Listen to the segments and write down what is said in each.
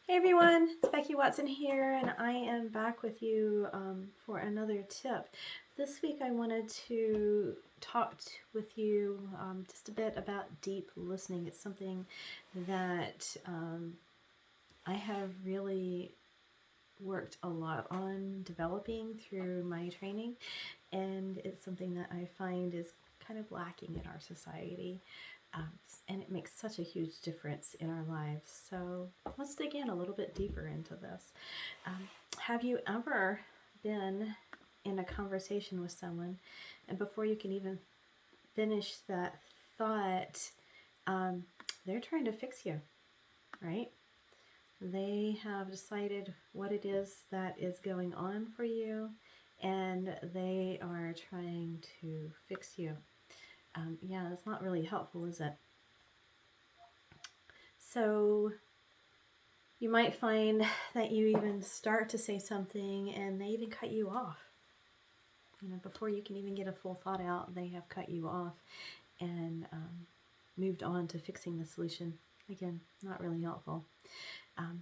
Hey everyone, it's Becky Watson here, and I am back with you for another tip. This week I wanted to talk with you just a bit about deep listening. It's something that I have really worked a lot on developing through my training, and it's something that I find is kind of lacking in our society. Um, and it makes such a huge difference in our lives. So let's dig in a little bit deeper into this. Have you ever been in a conversation with someone, and before you can even finish that thought, um, they're trying to fix you, right? They have decided what it is that is going on for you, and they are trying to fix you. Yeah, that's not really helpful, is it? So you might find that you even start to say something and they even cut you off. Before you can even get a full thought out, they have cut you off and moved on to fixing the solution. Again, not really helpful.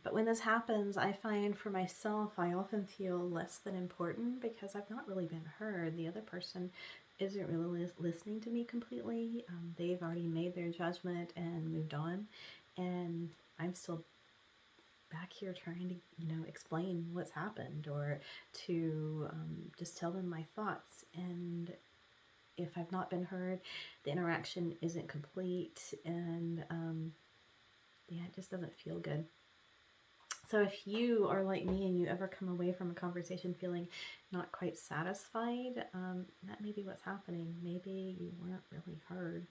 But when this happens, I find for myself, I often feel less than important because I've not really been heard. The other person isn't really listening to me completely. They've already made their judgment and moved on. And I'm still back here trying to, explain what's happened or to just tell them my thoughts. And if I've not been heard, the interaction isn't complete, and yeah, it just doesn't feel good. So if you are like me and you ever come away from a conversation feeling not quite satisfied, that may be what's happening. Maybe you weren't really heard.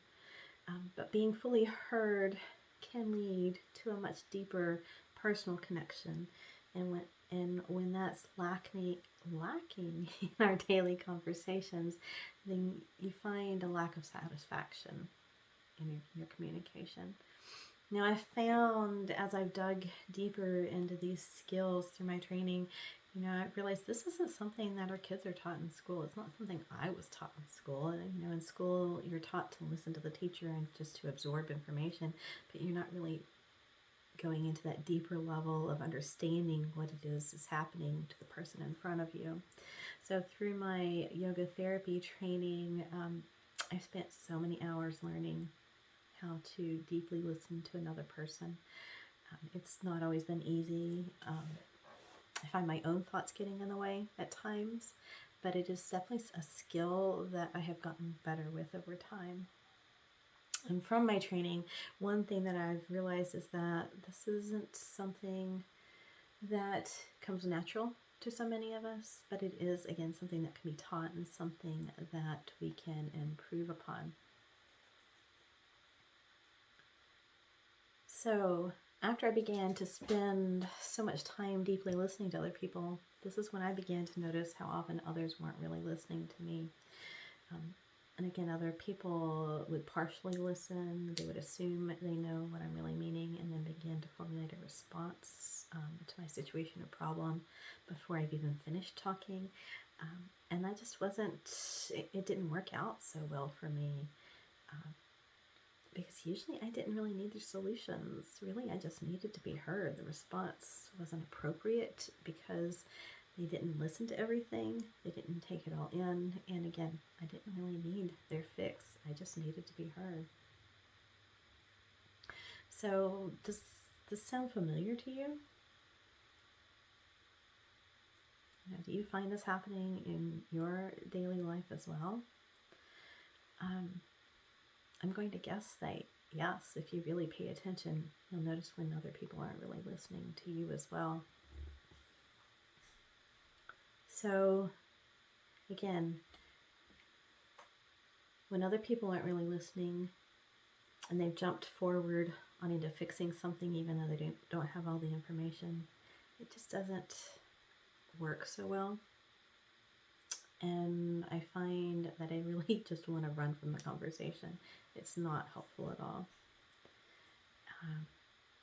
But being fully heard can lead to a much deeper personal connection. And when that's lacking in our daily conversations, then you find a lack of satisfaction in your communication. Now, I've found as I've dug deeper into these skills through my training, I've realized this isn't something that our kids are taught in school. It's not something I was taught in school. And, in school, you're taught to listen to the teacher and just to absorb information, but you're not really going into that deeper level of understanding what it is happening to the person in front of you. So through my yoga therapy training, I spent so many hours learning how to deeply listen to another person. It's not always been easy. I find my own thoughts getting in the way at times, but it is definitely a skill that I have gotten better with over time. And from my training, one thing that I've realized is that this isn't something that comes natural to so many of us, but it is, again, something that can be taught and something that we can improve upon. So, after I began to spend so much time deeply listening to other people, this is when I began to notice how often others weren't really listening to me. And again, other people would partially listen, they would assume they know what I'm really meaning, and then begin to formulate a response to my situation or problem before I've even finished talking. And I just it didn't work out so well for me. Because usually I didn't really need their solutions. Really, I just needed to be heard. The response wasn't appropriate because they didn't listen to everything. They didn't take it all in. And again, I didn't really need their fix. I just needed to be heard. So does this sound familiar to you? Do you find this happening in your daily life as well? I'm going to guess that yes, if you really pay attention, you'll notice when other people aren't really listening to you as well. So, again, when other people aren't really listening and they've jumped forward on into fixing something even though they don't have all the information, it just doesn't work so well. And I find that I really just want to run from the conversation. It's not helpful at all.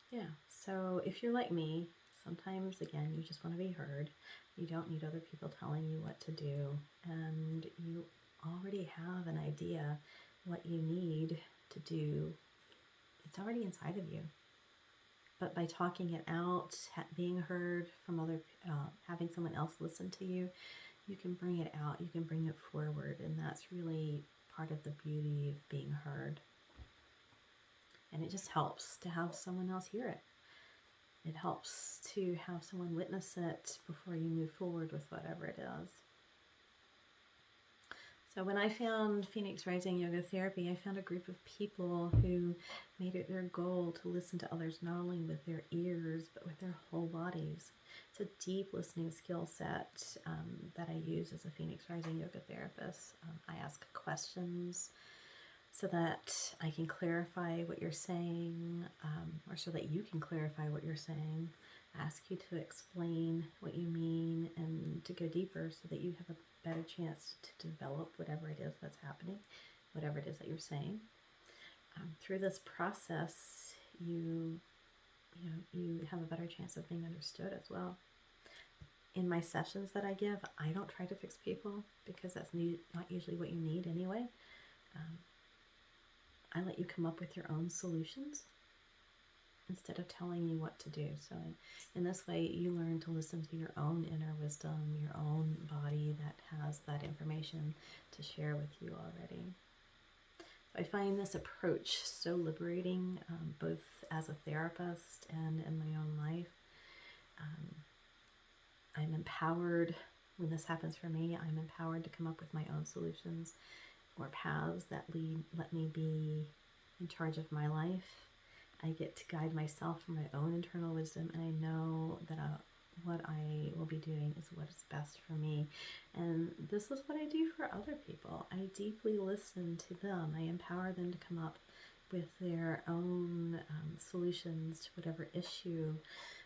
Yeah, so if you're like me, sometimes, again, you just want to be heard. You don't need other people telling you what to do, and you already have an idea what you need to do. It's already inside of you. But by talking it out, being heard from having someone else listen to you, you can bring it out, you can bring it forward, and that's really part of the beauty of being heard. And it just helps to have someone else hear it. It helps to have someone witness it before you move forward with whatever it is. So when I found Phoenix Rising Yoga Therapy, I found a group of people who made it their goal to listen to others not only with their ears, but with their whole bodies. It's a deep listening skill set that I use as a Phoenix Rising Yoga therapist. I ask questions so that I can clarify what you're saying, or so that you can clarify what you're saying. I ask you to explain what you mean and to go deeper so that you have a better chance to develop whatever it is that's happening, whatever it is that you're saying. Through this process, you have a better chance of being understood as well. In my sessions that I give, I don't try to fix people because that's not usually what you need anyway. I let you come up with your own solutions instead of telling you what to do. So in this way, you learn to listen to your own inner wisdom, your own body that has that information to share with you already. I find this approach so liberating, both as a therapist and in my own life. I'm empowered when this happens for me. I'm empowered to come up with my own solutions or paths that let me be in charge of my life. I get to guide myself from my own internal wisdom, and I know that what I will be doing is what is best for me. And this is what I do for other people. I deeply listen to them. I empower them to come up with their own solutions to whatever issue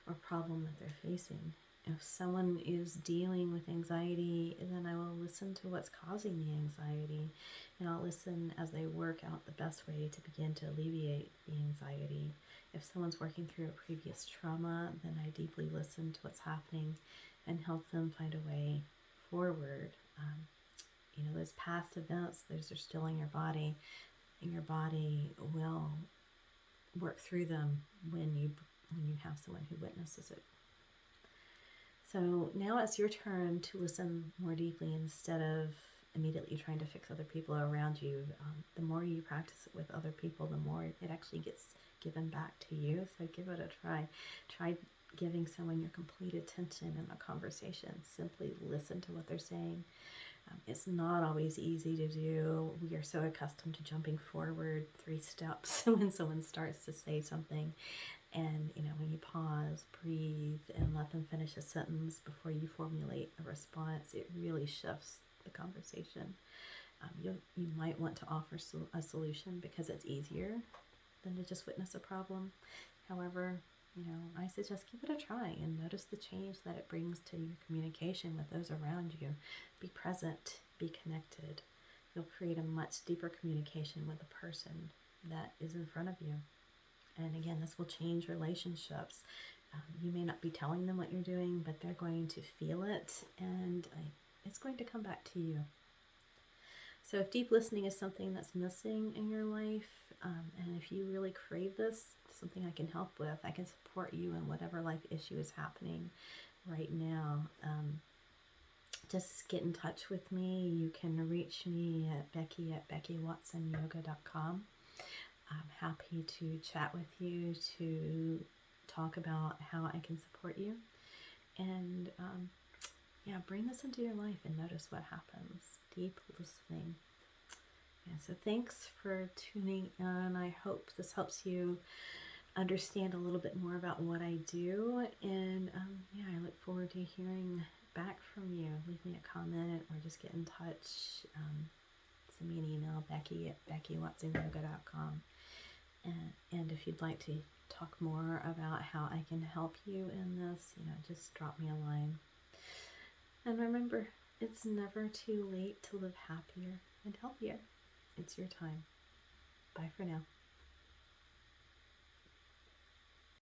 or problem that they're facing. If someone is dealing with anxiety, then I will listen to what's causing the anxiety, and I'll listen as they work out the best way to begin to alleviate the anxiety. If someone's working through a previous trauma, then I deeply listen to what's happening and help them find a way forward. Those past events, those are still in your body, and your body will work through them when you have someone who witnesses it. So now it's your turn to listen more deeply instead of immediately trying to fix other people around you. The more you practice it with other people, the more it actually gets given back to you. So give it a try. Try giving someone your complete attention in a conversation. Simply listen to what they're saying. It's not always easy to do. We are so accustomed to jumping forward 3 steps when someone starts to say something. And, when you pause, breathe, and let them finish a sentence before you formulate a response, it really shifts the conversation. You might want to offer a solution because it's easier than to just witness a problem. However, I suggest give it a try and notice the change that it brings to your communication with those around you. Be present, be connected. You'll create a much deeper communication with the person that is in front of you. And again, this will change relationships. You may not be telling them what you're doing, but they're going to feel it, and it's going to come back to you. So if deep listening is something that's missing in your life, and if you really crave this, something I can help with, I can support you in whatever life issue is happening right now. Just get in touch with me. You can reach me at Becky@BeckyWatsonYoga.com. I'm happy to chat with you, to talk about how I can support you, and bring this into your life and notice what happens. Deep listening. So thanks for tuning in. I hope this helps you understand a little bit more about what I do, and I look forward to hearing back from you. Leave me a comment or just get in touch. Send me an email, Becky@BeckyWatsonYoga.com. And if you'd like to talk more about how I can help you in this, just drop me a line. And remember, it's never too late to live happier and healthier. It's your time. Bye for now.